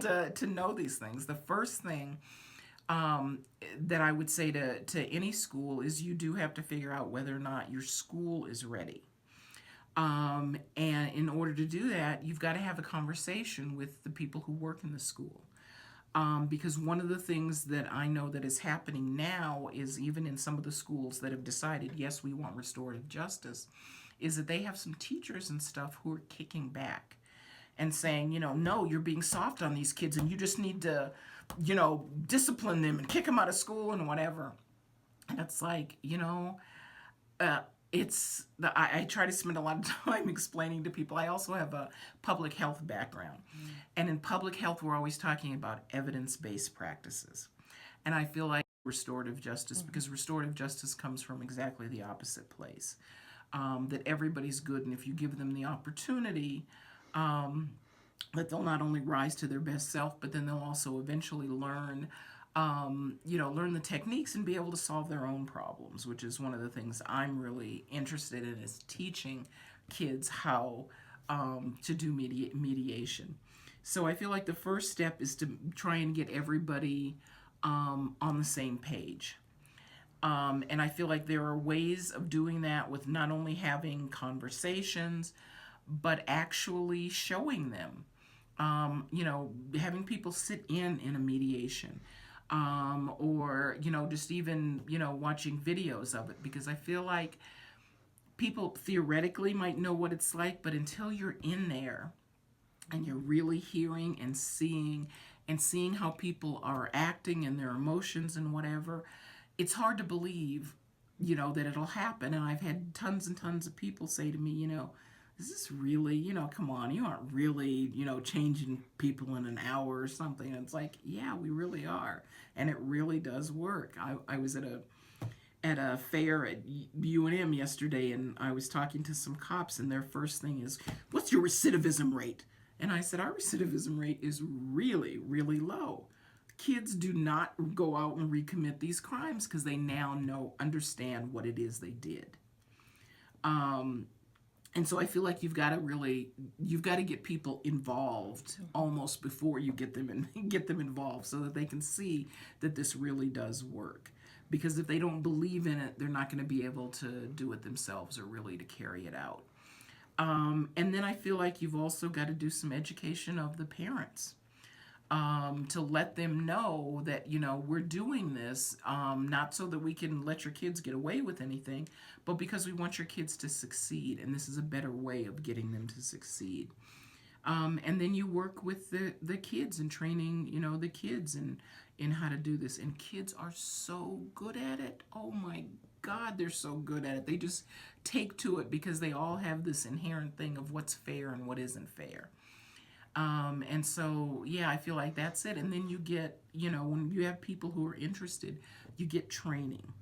to know these things. The first thing that I would say to any school is you do have to figure out whether or not your school is ready. And in order to do that, you've got to have a conversation with the people who work in the school. Because one of the things that I know that is happening now is even in some of the schools that have decided, yes, we want restorative justice, is that they have some teachers and stuff who are kicking back and saying, no, you're being soft on these kids and you just need to, discipline them and kick them out of school and whatever. And it's like, uh, I try to spend a lot of time explaining to people. I also have a public health background. And in public health, we're always talking about evidence-based practices. And I feel like restorative justice, because restorative justice comes from exactly the opposite place. That everybody's good, and if you give them the opportunity, that they'll not only rise to their best self, but then they'll also eventually learn learn the techniques and be able to solve their own problems, which is one of the things I'm really interested in, is teaching kids how to do mediation. So I feel like the first step is to try and get everybody on the same page. And I feel like there are ways of doing that with not only having conversations, but actually showing them. Having people sit in a mediation, or just even watching videos of it, because I feel like people theoretically might know what it's like, but until you're in there and you're really hearing and seeing how people are acting and their emotions and whatever, it's hard to believe that it'll happen. And I've had tons and tons of people say to me, is this really, come on, you aren't really, changing people in an hour or something. And it's like, yeah, we really are. And it really does work. I was at a fair at UNM yesterday, and I was talking to some cops, and their first thing is, what's your recidivism rate? And I said, our recidivism rate is really, really low. Kids do not go out and recommit these crimes because they now understand what it is they did. And so I feel like you've got to get people involved almost before you get them involved, so that they can see that this really does work. Because if they don't believe in it, they're not going to be able to do it themselves or really to carry it out. And then I feel like you've also got to do some education of the parents. To let them know that, we're doing this, not so that we can let your kids get away with anything, but because we want your kids to succeed, and this is a better way of getting them to succeed. And then you work with the kids and training, the kids in how to do this. And kids are so good at it. Oh my God, they're so good at it. They just take to it because they all have this inherent thing of what's fair and what isn't fair. And so, yeah, I feel like that's it. And then you get, when you have people who are interested, you get training.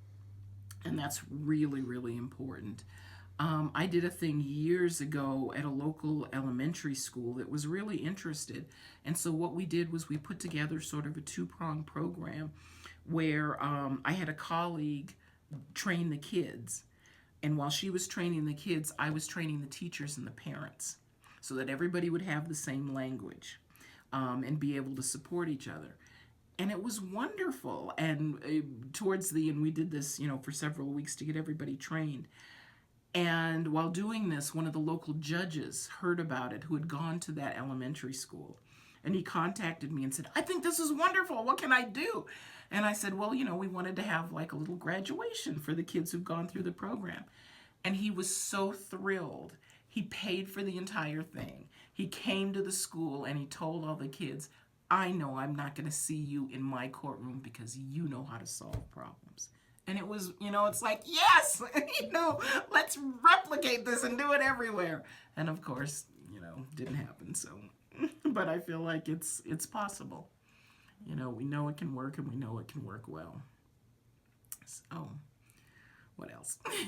And that's really, really important. I did a thing years ago at a local elementary school that was really interested. And so what we did was we put together sort of a two-pronged program where I had a colleague train the kids. And while she was training the kids, I was training the teachers and the parents, so that everybody would have the same language and be able to support each other. And it was wonderful. And towards the end, we did this, for several weeks to get everybody trained. And while doing this, one of the local judges heard about it, who had gone to that elementary school. And he contacted me and said, I think this is wonderful. What can I do? And I said, well, we wanted to have like a little graduation for the kids who've gone through the program. And he was so thrilled. He paid for the entire thing. He came to the school and he told all the kids, I know I'm not going to see you in my courtroom because you know how to solve problems. And it was, it's like, yes, let's replicate this and do it everywhere. And of course, didn't happen. So, but I feel like it's possible. We know it can work, and we know it can work well. So, what else?